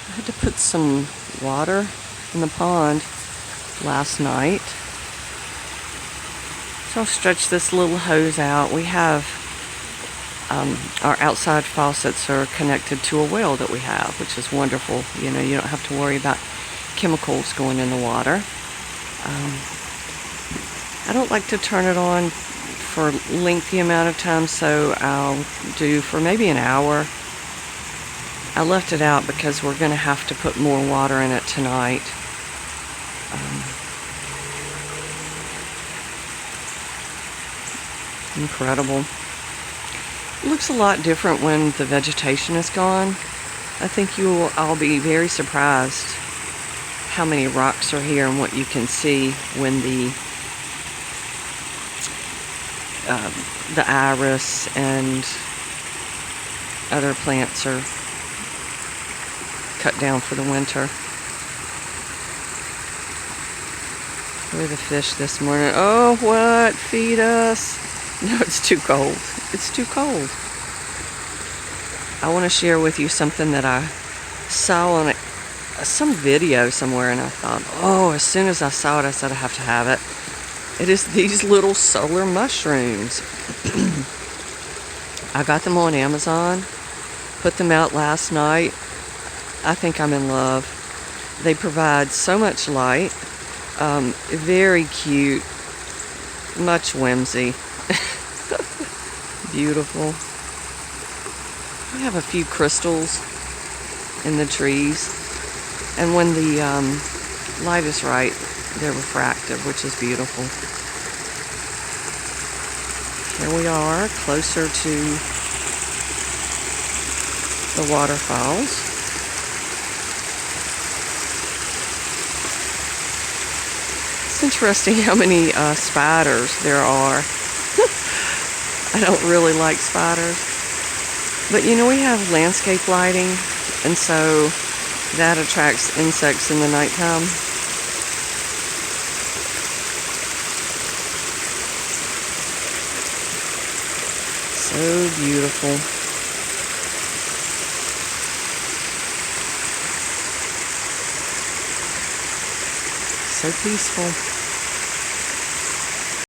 I had to put some water in the pond last night. So I'll stretch this little hose out. We have our outside faucets are connected to a well that we have, which is wonderful. You know, you don't have to worry about chemicals going in the water. I don't like to turn it on for a lengthy amount of time, so I'll do for maybe an hour. I left it out because we're going to have to put more water in it tonight. Incredible. It looks a lot different when the vegetation is gone. I think you'll all be very surprised how many rocks are here and what you can see when the iris and other plants are cut down for the winter. Look at the fish this morning. Oh, what? Feed us. No, it's too cold. It's too cold. I want to share with you something that I saw on some video somewhere, and I thought, oh, as soon as I saw it, I said I have to have it. It is these little solar mushrooms. I got them on Amazon, put them out last night. I think I'm in love. They provide so much light, very cute, much whimsy. Beautiful. We have a few crystals in the trees, and when the light is right, they're refractive, which is beautiful. Here we are, closer to the waterfalls. It's interesting how many spiders there are. I don't really like spiders. But you know, we have landscape lighting, and so that attracts insects in the nighttime. So beautiful. So peaceful.